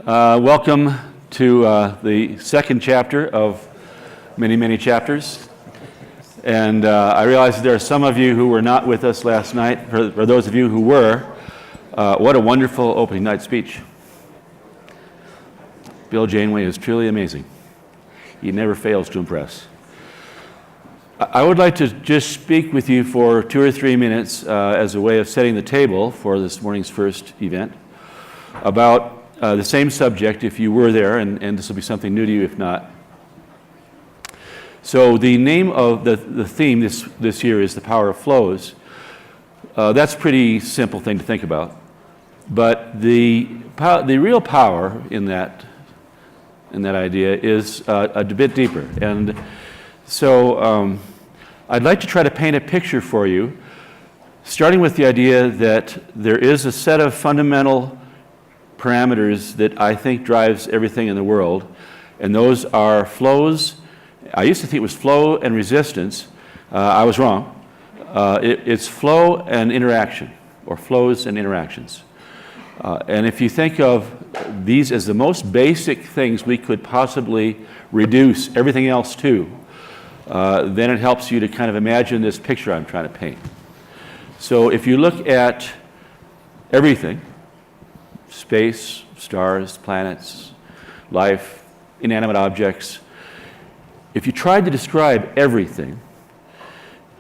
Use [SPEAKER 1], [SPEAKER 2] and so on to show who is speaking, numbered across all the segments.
[SPEAKER 1] Welcome to the second chapter of many, many chapters. And I realize that there are some of you who were not with us last night. For those of you who were, what a wonderful opening night speech. Bill Janeway is truly amazing. He never fails to impress. I would like to just speak with you for 2 or 3 minutes as a way of setting the table for this morning's first event about the same subject if you were there, and this will be something new to you if not. So the name of the theme this year is the power of flows. That's a pretty simple thing to think about. But the real power in that idea is a bit deeper. And so I'd like to try to paint a picture for you, starting with the idea that there is a set of fundamental parameters that I think drives everything in the world, and those are flows. I used to think it was flow and resistance. I was wrong. It's flow and interaction, or flows and interactions. And if you think of these as the most basic things we could possibly reduce everything else to, then it helps you to kind of imagine this picture I'm trying to paint. So if you look at everything, space, stars, planets, life, inanimate objects, if you tried to describe everything,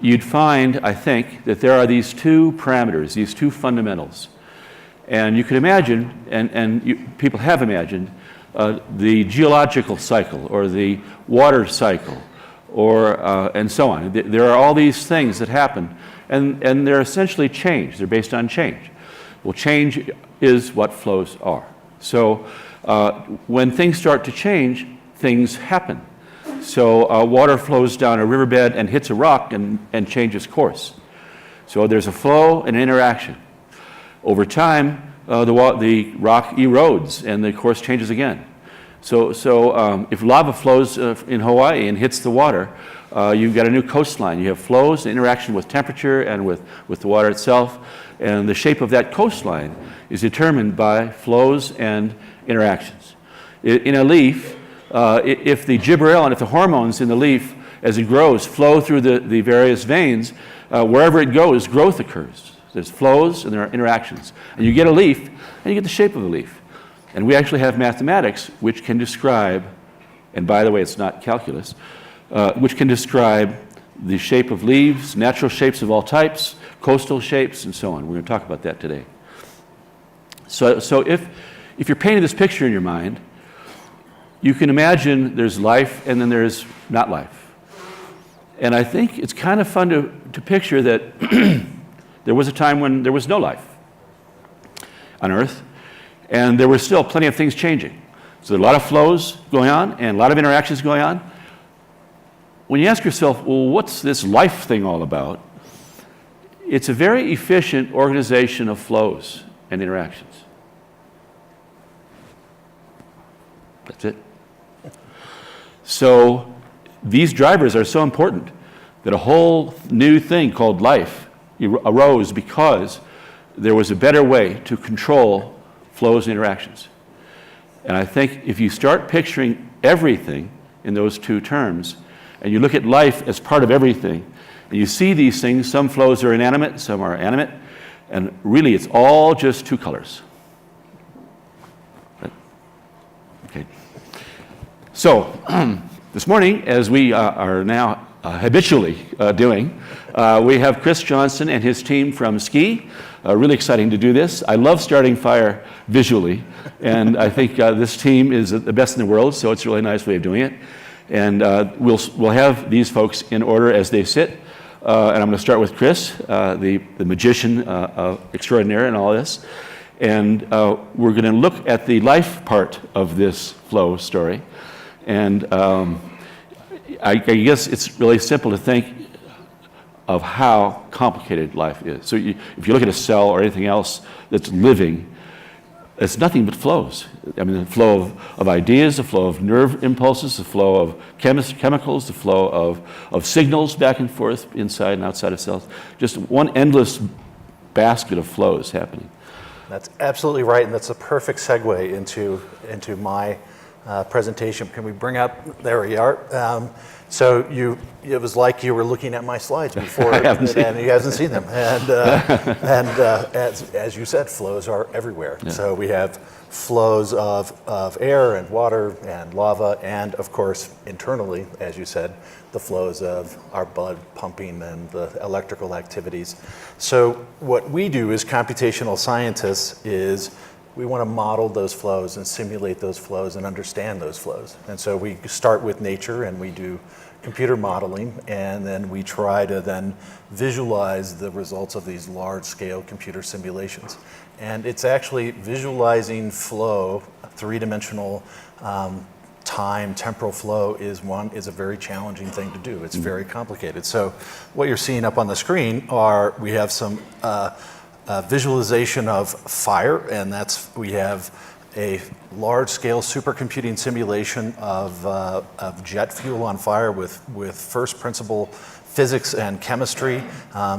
[SPEAKER 1] you'd find, I think, that there are these two parameters, these two fundamentals. And you could imagine, people have imagined, the geological cycle or the water cycle, or and so on. There are all these things that happen, and they're essentially change. They're based on change. Well, change is what flows are. So when things start to change, things happen. So water flows down a riverbed and hits a rock and changes course. So there's a flow and an interaction. Over time, the rock erodes and the course changes again. So if lava flows in Hawaii and hits the water, you've got a new coastline. You have flows, interaction with temperature and with the water itself. And the shape of that coastline is determined by flows and interactions. In a leaf, if the gibberella and if the hormones in the leaf, as it grows, flow through the various veins, wherever it goes, growth occurs. There's flows and there are interactions. And you get a leaf, and you get the shape of the leaf. And we actually have mathematics which can describe, and by the way, it's not calculus, which can describe the shape of leaves, natural shapes of all types, coastal shapes, and so on. We're going to talk about that today. So if you're painting this picture in your mind, you can imagine there's life and then there's not life. And I think it's kind of fun to picture that there was a time when there was no life on Earth, and there were still plenty of things changing. So there are a lot of flows going on and a lot of interactions going on. When you ask yourself, well, what's this life thing all about? It's a very efficient organization of flows and interactions. That's it. So these drivers are so important that a whole new thing called life arose because there was a better way to control flows and interactions. And I think if you start picturing everything in those two terms, and you look at life as part of everything, and you see these things, some flows are inanimate, some are animate, and really it's all just two colors. Okay. So, this morning, as we are now habitually doing, we have Chris Johnson and his team from Ski. Really exciting to do this. I love starting FiRe visually, and I think this team is the best in the world, so it's a really nice way of doing it. And we'll have these folks in order as they sit. And I'm going to start with Chris, the magician extraordinaire in all this. And we're going to look at the life part of this flow story. And I guess it's really simple to think of how complicated life is. So if you look at a cell or anything else that's living, it's nothing but flows. I mean, the flow of ideas, the flow of nerve impulses, the flow of chemicals, the flow of signals back and forth inside and outside of cells. Just one endless basket of flows happening.
[SPEAKER 2] That's absolutely right, and that's a perfect segue into my presentation. Can we bring up, there we are. So it was like you were looking at my slides before, and you haven't seen them. And as you said, flows are everywhere. Yeah. So we have flows of air and water and lava, and of course, internally, as you said, the flows of our blood pumping and the electrical activities. So what we do as computational scientists is we want to model those flows and simulate those flows and understand those flows. And so we start with nature and we do computer modeling, and then we try to then visualize the results of these large-scale computer simulations. And it's actually visualizing flow, three-dimensional time, temporal flow is a very challenging thing to do. It's very complicated. So what you're seeing up on the screen we have some visualization of FiRe, and we have a large-scale supercomputing simulation of jet fuel on fire with first principle physics and chemistry,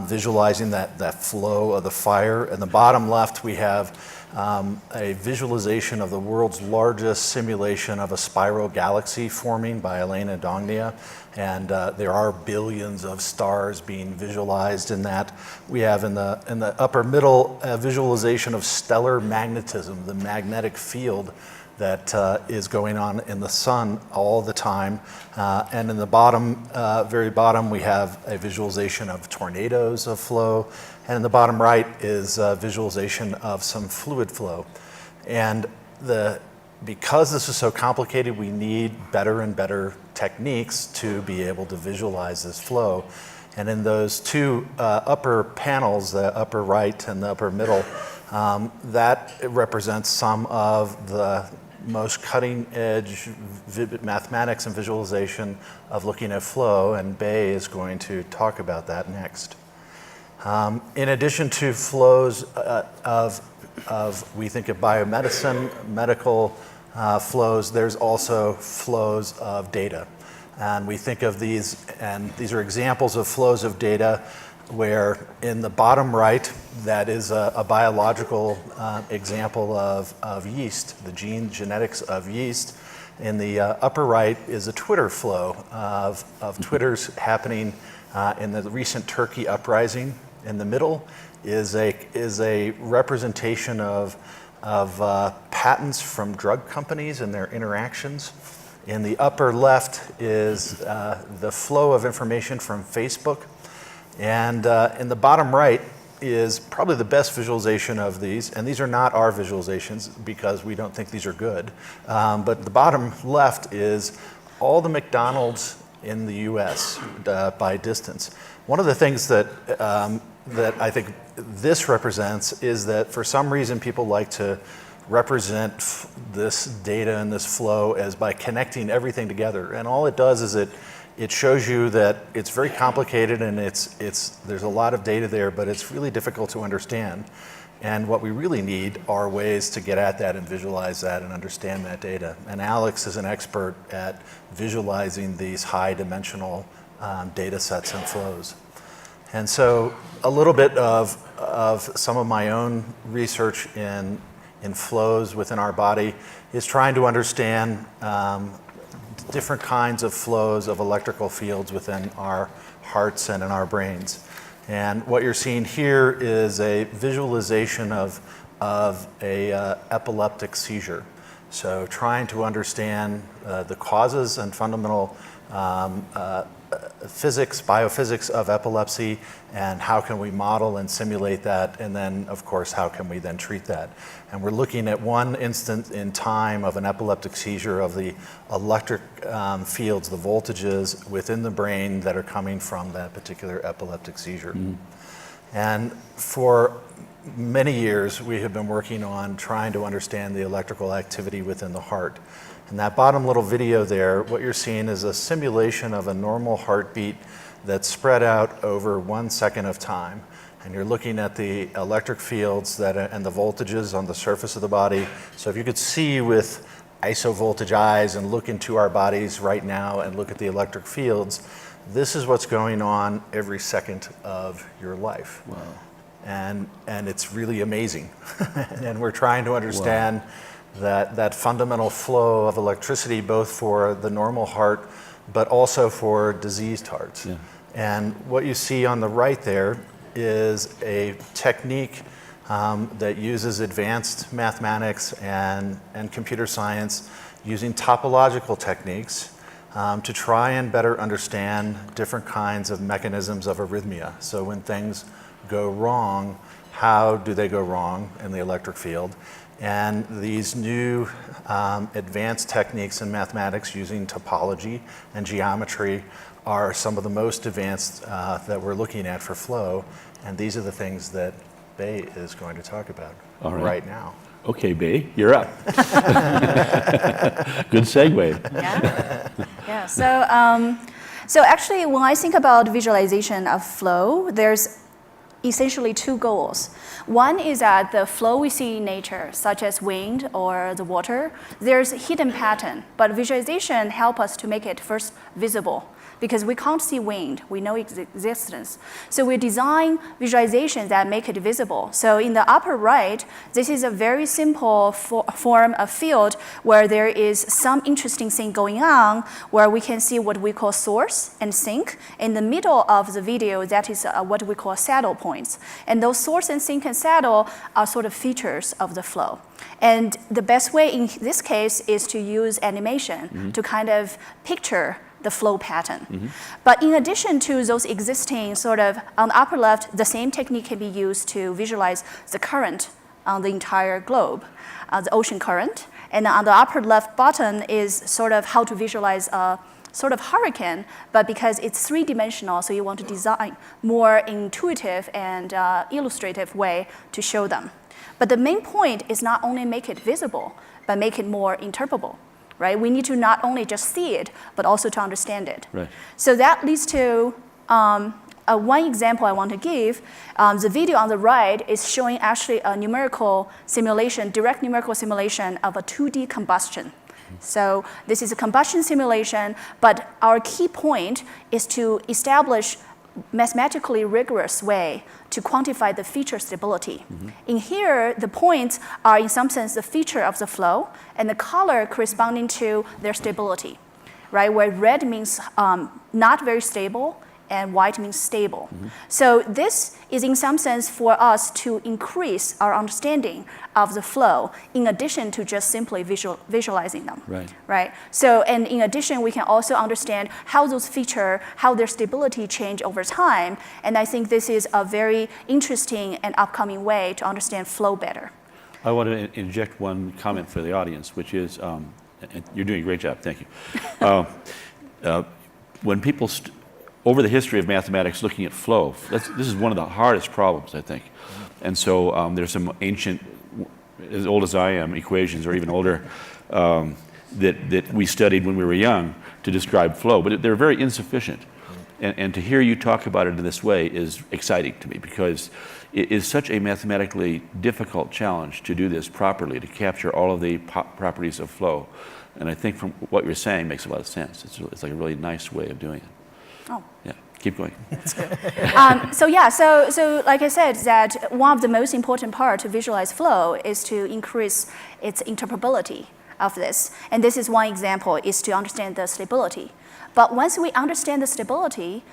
[SPEAKER 2] visualizing that flow of the fire. In the bottom left, we have a visualization of the world's largest simulation of a spiral galaxy forming by Elena Dongnia, and there are billions of stars being visualized in that. We have in the upper middle a visualization of stellar magnetism, the magnetic field that is going on in the sun all the time. And in the bottom, very bottom, we have a visualization of tornadoes of flow. And in the bottom right is a visualization of some fluid flow. And because this is so complicated, we need better and better techniques to be able to visualize this flow. And in those two upper panels, the upper right and the upper middle, that represents some of the most cutting-edge mathematics and visualization of looking at flow, and Bei is going to talk about that next. In addition to flows we think of biomedicine, medical flows, there's also flows of data. And we think of these, and these are examples of flows of data where in the bottom right, that is a biological example of yeast, the genetics of yeast. In the upper right is a Twitter flow of Twitters happening in the recent Turkey uprising. In the middle is a representation of patents from drug companies and their interactions. In the upper left is the flow of information from Facebook. And in the bottom right is probably the best visualization of these, and these are not our visualizations because we don't think these are good. But the bottom left is all the McDonald's in the US by distance. One of the things that I think this represents is that for some reason people like to represent this data and this flow as by connecting everything together. And all it does is it shows you that it's very complicated and there's a lot of data there, but it's really difficult to understand. And what we really need are ways to get at that and visualize that and understand that data. And Alex is an expert at visualizing these high dimensional data sets and flows. And so a little bit of some of my own research in flows within our body is trying to understand different kinds of flows of electrical fields within our hearts and in our brains. And what you're seeing here is a visualization of a epileptic seizure. So trying to understand the causes and fundamental biophysics of epilepsy, and how can we model and simulate that, and then of course how can we then treat that. And we're looking at one instant in time of an epileptic seizure of the electric fields, the voltages within the brain that are coming from that particular epileptic seizure. And for many years we have been working on trying to understand the electrical activity within the heart. In that bottom little video there, what you're seeing is a simulation of a normal heartbeat that's spread out over 1 second of time. And you're looking at the electric fields and the voltages on the surface of the body. So if you could see with isovoltage eyes and look into our bodies right now and look at the electric fields, this is what's going on every second of your life. Wow. and it's really amazing. And we're trying to understand that fundamental flow of electricity, both for the normal heart, but also for diseased hearts.
[SPEAKER 1] Yeah.
[SPEAKER 2] And what you see on the right there is a technique that uses advanced mathematics and computer science using topological techniques to try and better understand different kinds of mechanisms of arrhythmia. So when things go wrong, how do they go wrong in the electric field? And these new advanced techniques in mathematics using topology and geometry are some of the most advanced that we're looking at for flow. And these are the things that Bei is going to talk about right now.
[SPEAKER 1] Okay, Bei, you're up. Good segue.
[SPEAKER 3] Yeah. So actually, when I think about visualization of flow, there's essentially two goals. One is that the flow we see in nature, such as wind or the water, there's a hidden pattern, but visualization helps us to make it first visible. Because we can't see wind, we know its existence. So we design visualizations that make it visible. So in the upper right, this is a very simple form of field where there is some interesting thing going on, where we can see what we call source and sink. In the middle of the video, that is what we call saddle points. And those source and sink and saddle are sort of features of the flow. And the best way in this case is to use animation to kind of picture the flow pattern. But in addition to those existing sort of, on the upper left, the same technique can be used to visualize the current on the entire globe, the ocean current. And on the upper left bottom is sort of how to visualize a sort of hurricane, but because it's three-dimensional, so you want to design more intuitive and illustrative way to show them. But the main point is not only make it visible, but make it more interpretable. Right? We need to not only just see it, but also to understand it.
[SPEAKER 1] Right.
[SPEAKER 3] So that leads to one example I want to give. The video on the right is showing actually a numerical simulation, direct numerical simulation of a 2D combustion. So this is a combustion simulation, but our key point is to establish mathematically rigorous way to quantify the feature stability. In here, the points are in some sense the feature of the flow, and the color corresponding to their stability, right? Where red means not very stable, and white means stable. So this is in some sense for us to increase our understanding of the flow in addition to just simply visualizing them. Right? So, and in addition, we can also understand how those features, how their stability change over time. And I think this is a very interesting and upcoming way to understand flow better.
[SPEAKER 1] I want to inject one comment for the audience, which is, you're doing a great job, thank you. When people over the history of mathematics looking at flow, this is one of the hardest problems, I think. And so there's some ancient, as old as I am, equations, or even older, that we studied when we were young to describe flow, but they're very insufficient. And to hear you talk about it in this way is exciting to me, because it is such a mathematically difficult challenge to do this properly, to capture all of the properties of flow. And I think from what you're saying makes a lot of sense. It's like a really nice way of doing it.
[SPEAKER 3] Oh.
[SPEAKER 1] Yeah, keep going.
[SPEAKER 3] So like I said, that one of the most important part to visualize flow is to increase its interpretability of this. And this is one example, is to understand the stability. But once we understand the stability,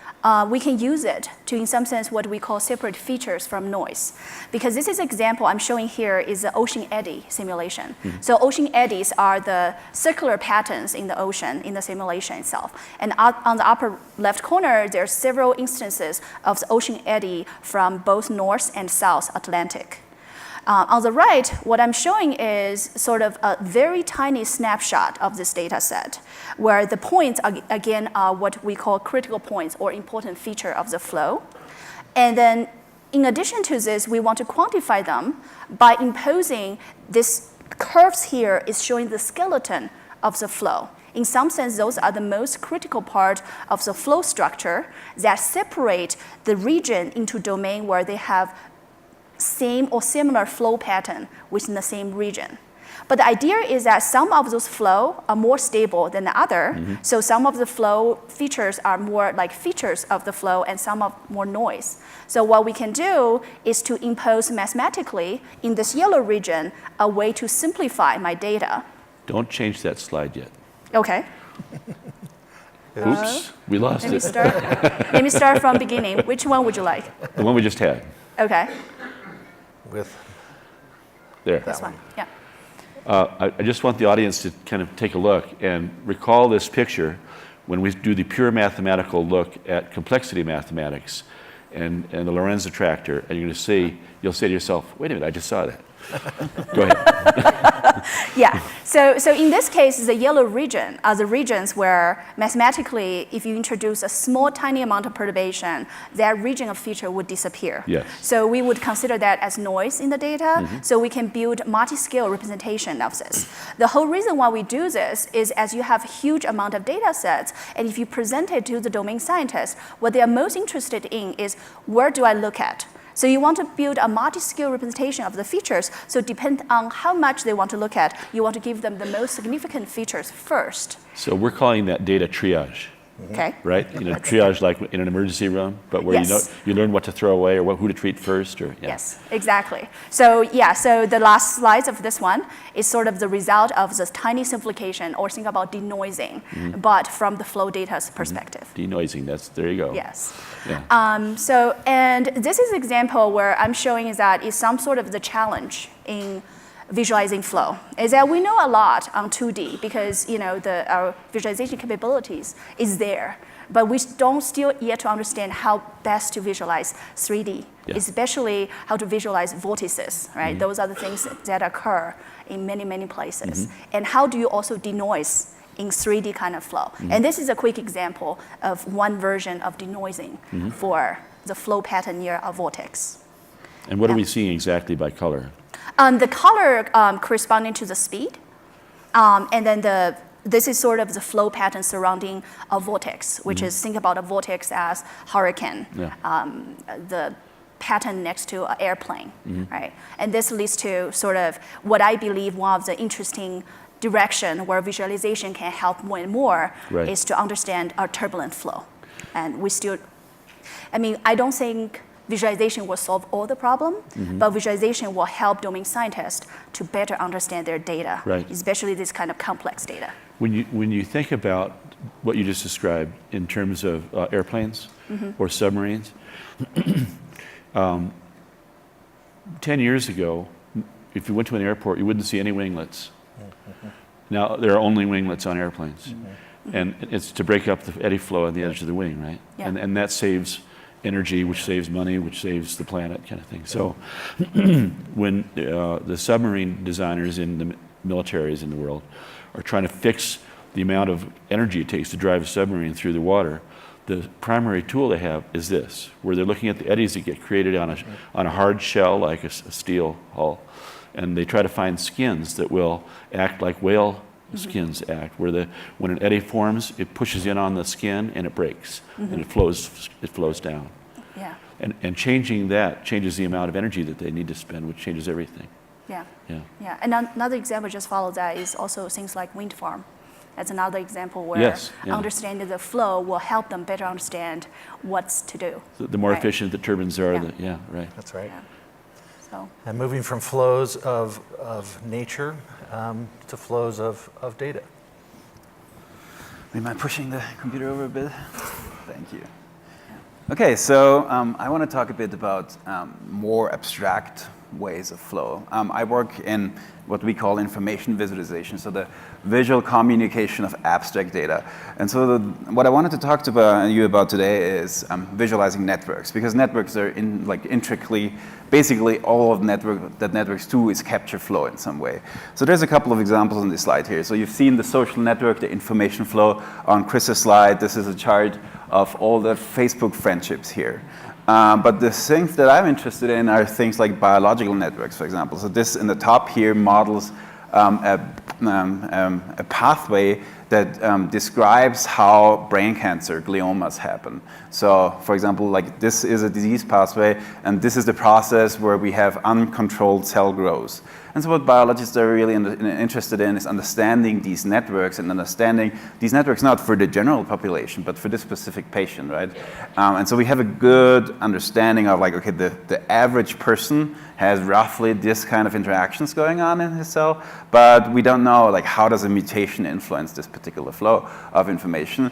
[SPEAKER 3] we can use it to, in some sense, what we call separate features from noise. Because this is an example I'm showing here is the ocean eddy simulation. So ocean eddies are the circular patterns in the ocean in the simulation itself. And on the upper left corner, there are several instances of the ocean eddy from both North and South Atlantic. On the right, what I'm showing is sort of a very tiny snapshot of this data set, where the points, again, are what we call critical points or important feature of the flow. And then in addition to this, we want to quantify them by imposing this curves here is showing the skeleton of the flow. In some sense, those are the most critical part of the flow structure that separate the region into domain where they have same or similar flow pattern within the same region. But the idea is that some of those flow are more stable than the other. So some of the flow features are more like features of the flow and some of more noise. So what we can do is to impose mathematically in this yellow region a way to simplify my data.
[SPEAKER 1] Don't change that slide yet.
[SPEAKER 3] Okay.
[SPEAKER 1] Oops, we lost it.
[SPEAKER 3] Let me start from beginning. Which one would you like?
[SPEAKER 1] The one we just had.
[SPEAKER 3] Okay.
[SPEAKER 2] With
[SPEAKER 1] There.
[SPEAKER 3] This one. Yeah.
[SPEAKER 1] I just want the audience to kind of take a look and recall this picture when we do the pure mathematical look at complexity mathematics and the Lorentz attractor, and you're going to see, you'll say to yourself, wait a minute, I just saw that. Go ahead.
[SPEAKER 3] Yeah. So in this case, the yellow region are the regions where mathematically, if you introduce a small, tiny amount of perturbation, that region of feature would disappear.
[SPEAKER 1] Yes.
[SPEAKER 3] So we would consider that as noise in the data, so we can build multi-scale representation of this. The whole reason why we do this is as you have a huge amount of data sets, and if you present it to the domain scientists, what they are most interested in is where do I look at? So you want to build a multi-scale representation of the features. So depend on how much they want to look at, you want to give them the most significant features first.
[SPEAKER 1] So we're calling that data triage,
[SPEAKER 3] Okay.
[SPEAKER 1] right? You know, triage like in an emergency room, but where
[SPEAKER 3] Yes.
[SPEAKER 1] you learn what to throw away or who to treat first, or yeah.
[SPEAKER 3] Yes, exactly. So yeah, so the last slides of this one is sort of the result of this tiny simplification, or think about denoising, but from the flow data's perspective.
[SPEAKER 1] Denoising. There you go.
[SPEAKER 3] Yes.
[SPEAKER 1] Yeah.
[SPEAKER 3] So, and this is an example where I'm showing is that is some sort of the challenge in visualizing flow, is that we know a lot on 2D because our visualization capabilities is there, but we don't still yet to understand how best to visualize 3D, especially how to visualize vortices, right? Those are the things that occur in many, many places. And how do you also denoise in 3D kind of flow? And this is a quick example of one version of denoising for the flow pattern near a vortex.
[SPEAKER 1] And what are we seeing exactly by color?
[SPEAKER 3] The color corresponding to the speed, and then this is sort of the flow pattern surrounding a vortex, which is, think about a vortex as hurricane, the pattern next to an airplane, right? And this leads to sort of what I believe one of the interesting direction where visualization can help more and more is to understand our turbulent flow. And we still, I don't think visualization will solve all the problem, but visualization will help domain scientists to better understand their data, especially this kind of complex data.
[SPEAKER 1] When you think about what you just described in terms of airplanes or submarines, 10 years ago, if you went to an airport, you wouldn't see any winglets. Now there are only winglets on airplanes, and it's to break up the eddy flow on the edge of the wing, right? And that saves energy, which saves money, which saves the planet, kind of thing. So when the submarine designers in the militaries in the world are trying to fix the amount of energy it takes to drive a submarine through the water, the primary tool they have is this, where they're looking at the eddies that get created on a hard shell like a steel hull, and they try to find skins that will act like whale skins act, where when an eddy forms, it pushes in on the skin and it breaks, and it flows down.
[SPEAKER 3] Yeah.
[SPEAKER 1] And changing that changes the amount of energy that they need to spend, which changes everything.
[SPEAKER 3] Yeah.
[SPEAKER 1] Yeah.
[SPEAKER 3] Yeah. And another example just follow that is also things like wind farm. That's another example where understanding the flow will help them better understand what's to do.
[SPEAKER 1] The more efficient the turbines are, right.
[SPEAKER 2] That's right.
[SPEAKER 3] Yeah. So.
[SPEAKER 2] And moving from flows of nature to flows of data.
[SPEAKER 4] Am I pushing the computer over a bit? Thank you. Okay, so I want to talk a bit about more abstract ways of flow. I work in what we call information visualization, so the visual communication of abstract data. And so what I wanted to talk to you about today is visualizing networks, because networks are intricately, basically all of that networks do is capture flow in some way. So there's a couple of examples on this slide here. So you've seen the social network, the information flow on Chris's slide. This is a chart of all the Facebook friendships here. But the things that I'm interested in are things like biological networks, for example. So this in the top here models a pathway that describes how brain cancer, gliomas, happen. So, for example, like this is a disease pathway, and this is the process where we have uncontrolled cell growth. And so what biologists are really interested in is understanding these networks and understanding these networks not for the general population, but for this specific patient, right? And so we have a good understanding of like, okay, the average person has roughly this kind of interactions going on in his cell, but we don't know like how does a mutation influence this particular flow of information?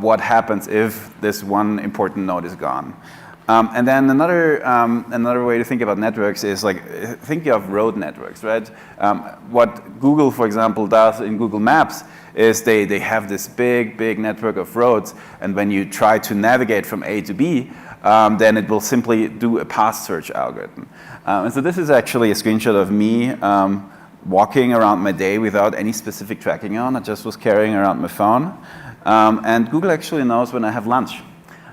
[SPEAKER 4] What happens if this one important node is gone? And then another way to think about networks is like think of road networks, right? What Google, for example, does in Google Maps is they have this big network of roads, and when you try to navigate from A to B, then it will simply do a path search algorithm. And so this is actually a screenshot of me walking around my day without any specific tracking on. I just was carrying around my phone. And Google actually knows when I have lunch.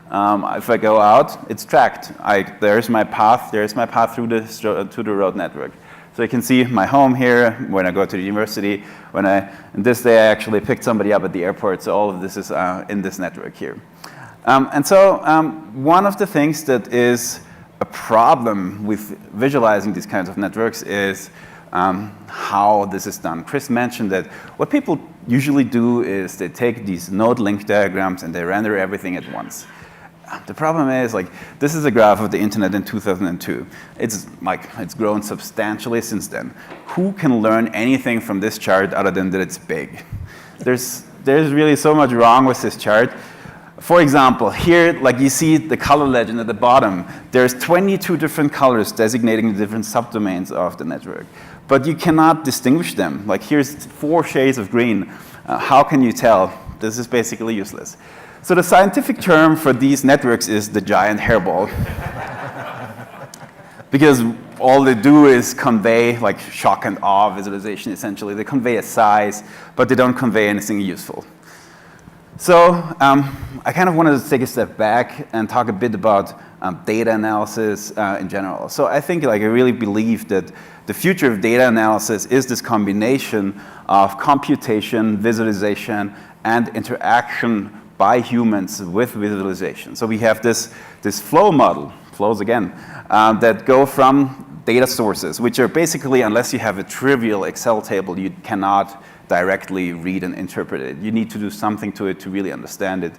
[SPEAKER 4] If I go out, it's tracked. There's my path through to the road network. So you can see my home here when I go to the university. And this day I actually picked somebody up at the airport. So all of this is in this network here. And so one of the things that is a problem with visualizing these kinds of networks is how this is done. Chris mentioned that what people usually do is they take these node link diagrams and they render everything at once. The problem is, like, this is a graph of the internet in 2002. It's grown substantially since then. Who can learn anything from this chart other than that it's big? There's really so much wrong with this chart. For example, here, like you see the color legend at the bottom. There's 22 different colors designating the different subdomains of the network. But you cannot distinguish them. Like here's 4 shades of green. How can you tell? This is basically useless. So the scientific term for these networks is the giant hairball. Because all they do is convey like shock and awe visualization, essentially. They convey a size, but they don't convey anything useful. So I kind of wanted to take a step back and talk a bit about data analysis in general. So I think I really believe that the future of data analysis is this combination of computation, visualization, and interaction by humans with visualization. So we have this flow model, flows again, that go from data sources, which are basically, unless you have a trivial Excel table, you cannot directly read and interpret it. You need to do something to it to really understand it.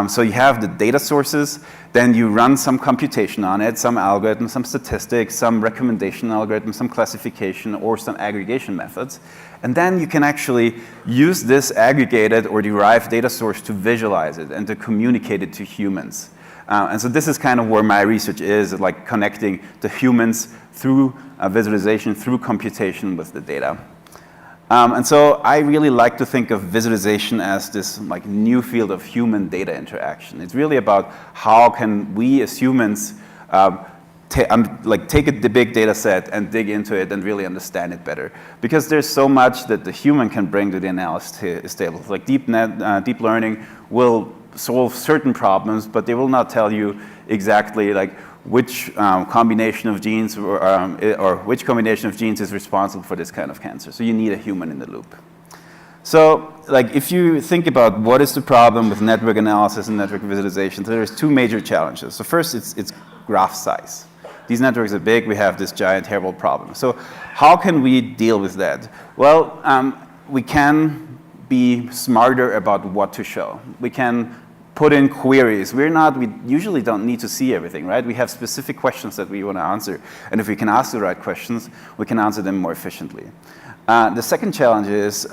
[SPEAKER 4] So you have the data sources, then you run some computation on it, some algorithm, some statistics, some recommendation algorithm, some classification, or some aggregation methods. And then you can actually use this aggregated or derived data source to visualize it and to communicate it to humans. And so this is kind of where my research is, like connecting the humans through visualization, through computation with the data. And so I really like to think of visualization as this like new field of human data interaction. It's really about how can we as humans take the big data set and dig into it and really understand it better. Because there's so much that the human can bring to the analysis table. Like deep learning will solve certain problems, but they will not tell you exactly like which combination of genes or which combination of genes is responsible for this kind of cancer. So you need a human in the loop. So like if you think about what is the problem with network analysis and network visualization, there's 2 major challenges. So first, it's graph size. These networks are big, we have this giant hairball problem. So how can we deal with that? Well, we can be smarter about what to show. We can put in queries. We usually don't need to see everything, right? We have specific questions that we want to answer. And if we can ask the right questions, we can answer them more efficiently. The second challenge is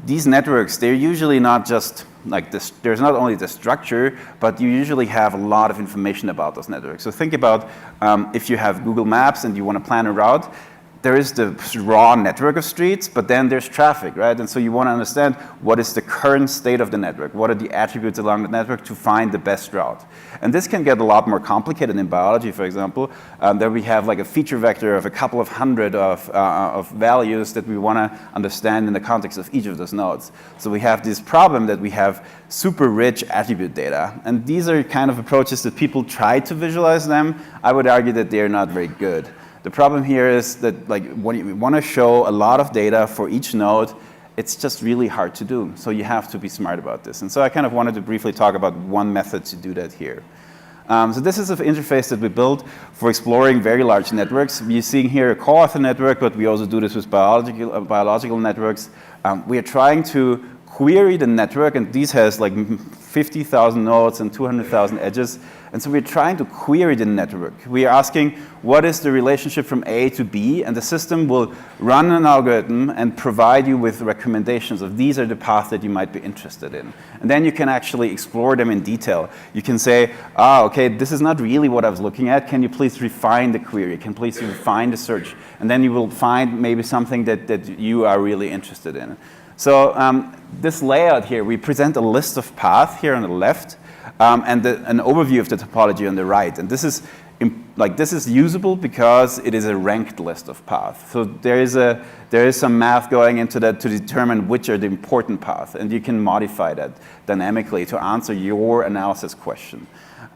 [SPEAKER 4] these networks, they're usually not just like this. There's not only the structure, but you usually have a lot of information about those networks. So think about if you have Google Maps and you want to plan a route, there is the raw network of streets, but then there's traffic, right? And so you want to understand what is the current state of the network, what are the attributes along the network to find the best route. And this can get a lot more complicated in biology, for example. There we have like a feature vector of a couple of hundred of values that we want to understand in the context of each of those nodes. So we have this problem that we have super rich attribute data. And these are kind of approaches that people try to visualize them. I would argue that they're not very good. The problem here is that like when you want to show a lot of data for each node it's just really hard to do. So you have to be smart about this. And so I kind of wanted to briefly talk about one method to do that here. So this is an interface that we built for exploring very large networks. You're seeing here a co-author network, but we also do this with biological networks. We are trying to query the network, and these has like 50,000 nodes and 200,000 edges. And so we're trying to query the network. We are asking, what is the relationship from A to B? And the system will run an algorithm and provide you with recommendations of these are the paths that you might be interested in. And then you can actually explore them in detail. You can say, okay, this is not really what I was looking at. Can you please refine the query? Can you please refine the search? And then you will find maybe something that you are really interested in. So this layout here, we present a list of paths here on the left, and an overview of the topology on the right. And this is usable because it is a ranked list of paths. So there is some math going into that to determine which are the important paths, and you can modify that dynamically to answer your analysis question.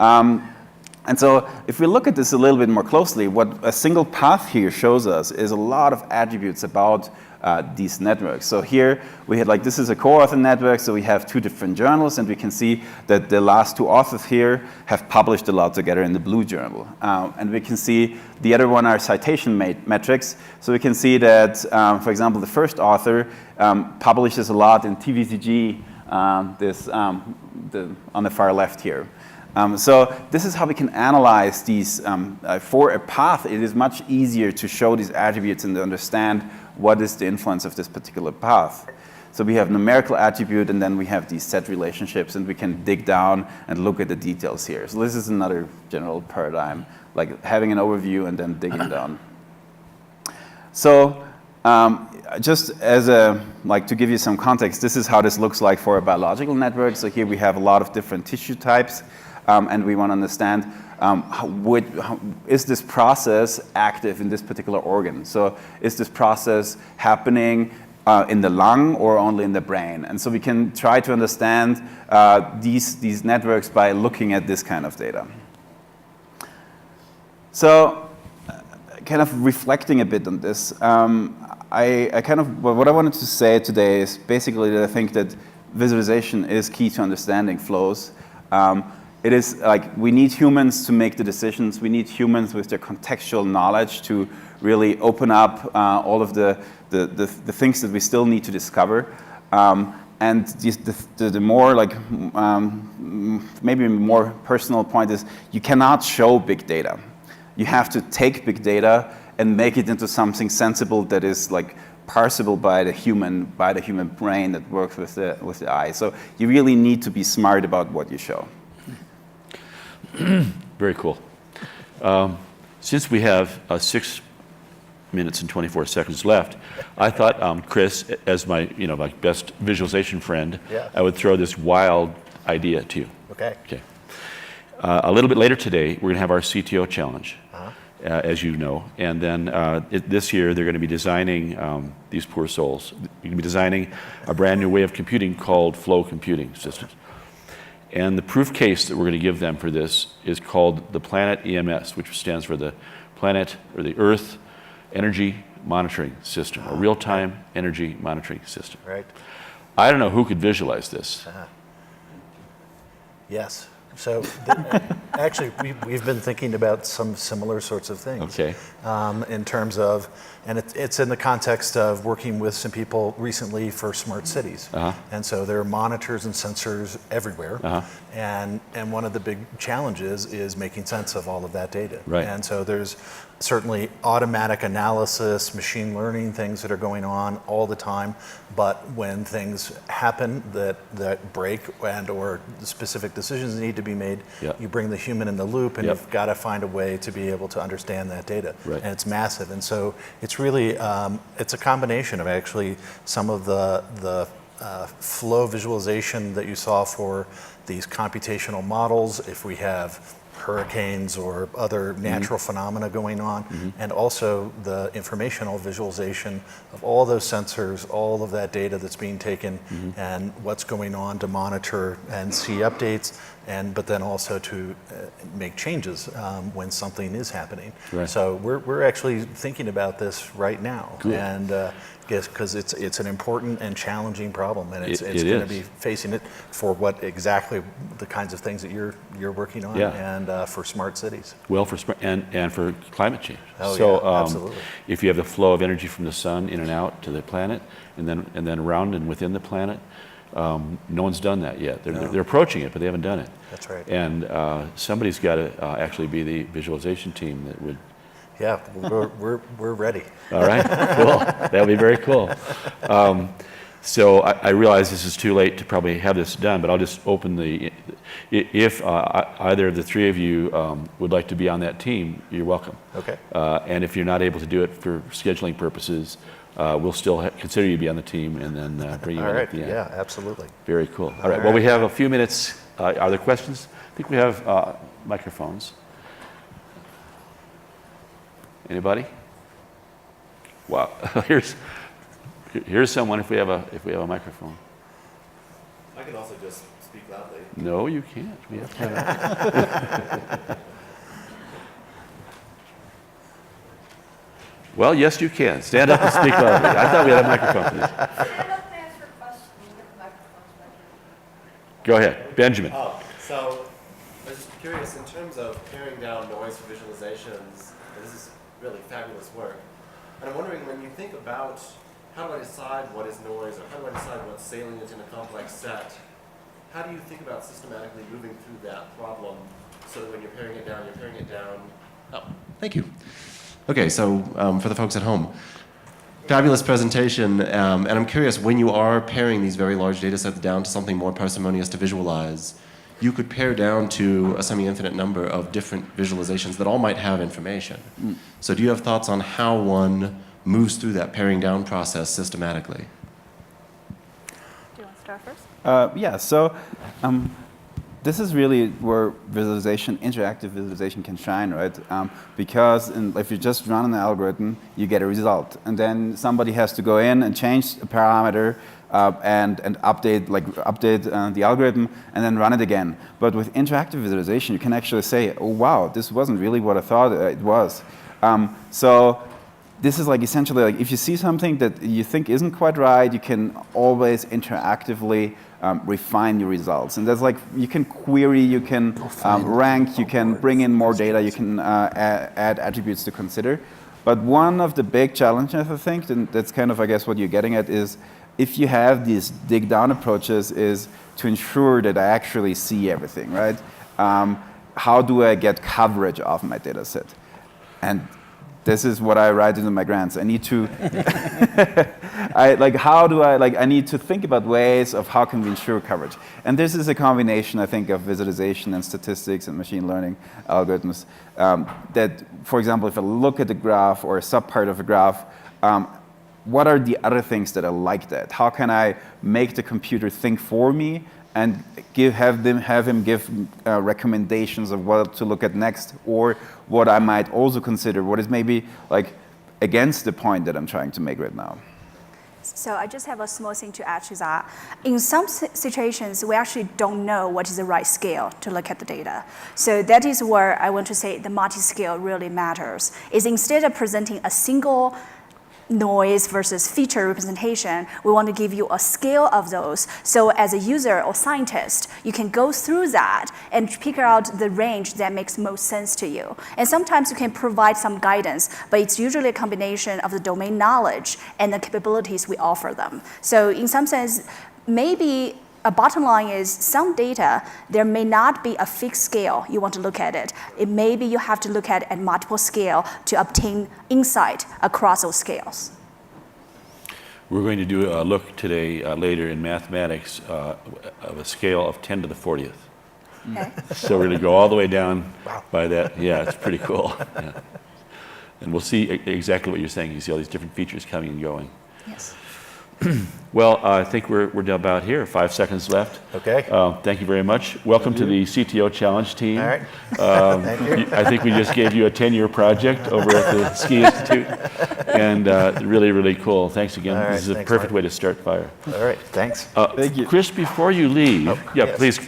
[SPEAKER 4] And so if we look at this a little bit more closely, what a single path here shows us is a lot of attributes about these networks. So here we had this is a co-author network, so we have two different journals, and we can see that the last two authors here have published a lot together in the blue journal. And we can see the other one are citation metrics. So we can see that, for example, the first author publishes a lot in TVCG, on the far left here. So this is how we can analyze these. For a path, it is much easier to show these attributes and to understand what is the influence of this particular path. So we have numerical attribute, and then we have these set relationships, and we can dig down and look at the details here. So this is another general paradigm, like having an overview and then digging down. So just as to give you some context, this is how this looks like for a biological network. So here we have a lot of different tissue types. And we want to understand is this process active in this particular organ? So is this process happening in the lung or only in the brain? And so we can try to understand these networks by looking at this kind of data. So kind of reflecting a bit on this, what I wanted to say today is basically that I think that visualization is key to understanding flows. It is we need humans to make the decisions. We need humans with their contextual knowledge to really open up all of the things that we still need to discover. And the more maybe more personal point is you cannot show big data. You have to take big data and make it into something sensible that is parsable by the human brain that works with the eye. So you really need to be smart about what you show.
[SPEAKER 1] Very cool. Since we have 6 minutes and 24 seconds left, I thought, Chris, as my best visualization friend,
[SPEAKER 2] yeah,
[SPEAKER 1] I would throw this wild idea to you.
[SPEAKER 2] Okay.
[SPEAKER 1] Okay. A little bit later today, we're going to have our CTO challenge, as you know, and then this year they're going to be designing these poor souls. They're going to be designing a brand new way of computing called flow computing systems. And the proof case that we're going to give them for this is called the Planet EMS, which stands for the Planet or the Earth Energy Monitoring System, a real-time energy monitoring system.
[SPEAKER 2] Right.
[SPEAKER 1] I don't know who could visualize this.
[SPEAKER 2] Yes. So actually, we've been thinking about some similar sorts of things.
[SPEAKER 1] Okay.
[SPEAKER 2] In terms of, and it's in the context of working with some people recently for smart cities. And so there are monitors and sensors everywhere. And one of the big challenges is making sense of all of that data.
[SPEAKER 1] Right.
[SPEAKER 2] And so there's certainly automatic analysis, machine learning things that are going on all the time. But when things happen that break and or specific decisions need to be made, you bring the human in the loop, and you've got to find a way to be able to understand that data.
[SPEAKER 1] Right.
[SPEAKER 2] And it's massive. And so it's really, it's a combination of actually some of the flow visualization that you saw for these computational models. If we have hurricanes or other natural phenomena going on, and also the informational visualization of all those sensors, all of that data that's being taken, and what's going on to monitor and see updates, but then also to make changes when something is happening.
[SPEAKER 1] Right.
[SPEAKER 2] So we're actually thinking about this right now.
[SPEAKER 1] Good.
[SPEAKER 2] And because it's an important and challenging problem, and it's
[SPEAKER 1] It
[SPEAKER 2] going to
[SPEAKER 1] is.
[SPEAKER 2] be facing it for what exactly the kinds of things that you're working on, and for smart cities.
[SPEAKER 1] Well, and for climate change.
[SPEAKER 2] Oh,
[SPEAKER 1] so,
[SPEAKER 2] yeah, absolutely.
[SPEAKER 1] If you have the flow of energy from the sun in and out to the planet, and then around and within the planet, no one's done that yet. They're approaching it, but they haven't done it.
[SPEAKER 2] That's right.
[SPEAKER 1] And somebody's got to actually be the visualization team that would.
[SPEAKER 2] Yeah, we're ready.
[SPEAKER 1] All right, cool. That would be very cool. So I realize this is too late to probably have this done, but I'll just open if either of the three of you would like to be on that team, you're welcome.
[SPEAKER 2] Okay.
[SPEAKER 1] And if you're not able to do it for scheduling purposes, we'll still consider you to be on the team and then bring you
[SPEAKER 2] All
[SPEAKER 1] in
[SPEAKER 2] right.
[SPEAKER 1] at the end.
[SPEAKER 2] Yeah, absolutely.
[SPEAKER 1] Very cool. All right, well, we have a few minutes. Are there questions? I think we have microphones. Anybody? Wow, here's someone if we have a microphone.
[SPEAKER 5] I can also just speak loudly.
[SPEAKER 1] No, you can't. We have to have Well, yes, you can. Stand up and speak loudly. I thought we had a microphone for this.
[SPEAKER 6] Stand up and ask for questions. We'll get the microphones back here.
[SPEAKER 1] Go ahead, Benjamin.
[SPEAKER 5] So I was just curious, in terms of paring down noise for visualizations, this is really fabulous work. And I'm wondering, when you think about how do I decide what is noise, or how do I decide what's salient in a complex set, how do you think about systematically moving through that problem so that when you're paring it down, you're paring it down?
[SPEAKER 7] Oh, thank you. Okay, so for the folks at home, fabulous presentation, and I'm curious, when you are paring these very large data sets down to something more parsimonious to visualize, you could pare down to a semi-infinite number of different visualizations that all might have information. So do you have thoughts on how one moves through that paring down process systematically?
[SPEAKER 3] Do you want to start first?
[SPEAKER 4] Yeah, so this is really where visualization, interactive visualization can shine, right? Because if you just run an algorithm, you get a result. And then somebody has to go in and change a parameter and update the algorithm and then run it again. But with interactive visualization, you can actually say, oh, wow, this wasn't really what I thought it was. So this is like essentially like if you see something that you think isn't quite right, you can always interactively refine your results. And that's like, you can query, you can rank, you can bring in more data, you can add attributes to consider. But one of the big challenges, I think, and that's kind of, I guess, what you're getting at is, if you have these dig down approaches, is to ensure that I actually see everything, right? How do I get coverage of my data set? And this is what I write into my grants. I need to, I need to think about ways of how can we ensure coverage. And this is a combination, I think, of visualization and statistics and machine learning algorithms that, for example, if I look at the graph or a subpart of a graph, what are the other things that are like that? How can I make the computer think for me and have him give recommendations of what to look at next, or what I might also consider, what is maybe like against the point that I'm trying to make right now.
[SPEAKER 3] So I just have a small thing to add to that. In some situations, we actually don't know what is the right scale to look at the data. So that is where I want to say the multi-scale really matters, is instead of presenting a single noise versus feature representation, we want to give you a scale of those. So as a user or scientist, you can go through that and pick out the range that makes most sense to you. And sometimes you can provide some guidance, but it's usually a combination of the domain knowledge and the capabilities we offer them. So in some sense, maybe a bottom line is some data, there may not be a fixed scale you want to look at it. Maybe you have to look at multiple scale to obtain insight across those scales.
[SPEAKER 1] We're going to do a look today, later in mathematics, of a scale of 10 to the 40th.
[SPEAKER 3] Okay.
[SPEAKER 1] So we're going to go all the way down by that. Yeah, it's pretty cool. Yeah. And we'll see exactly what you're saying. You see all these different features coming and going.
[SPEAKER 3] Yes.
[SPEAKER 1] Well, I think we're about here. 5 seconds left.
[SPEAKER 2] Okay.
[SPEAKER 1] Thank you very much. Welcome to the CTO Challenge team.
[SPEAKER 2] All right. Thank you.
[SPEAKER 1] I think we just gave you a 10-year project over at the Ski Institute, and really, really cool. Thanks again.
[SPEAKER 2] All right,
[SPEAKER 1] This is a
[SPEAKER 2] thanks,
[SPEAKER 1] perfect
[SPEAKER 2] Mark.
[SPEAKER 1] way to start FiRe.
[SPEAKER 2] All right. Thanks.
[SPEAKER 4] Thank you.
[SPEAKER 1] Chris, before you leave,
[SPEAKER 2] yes.
[SPEAKER 1] please.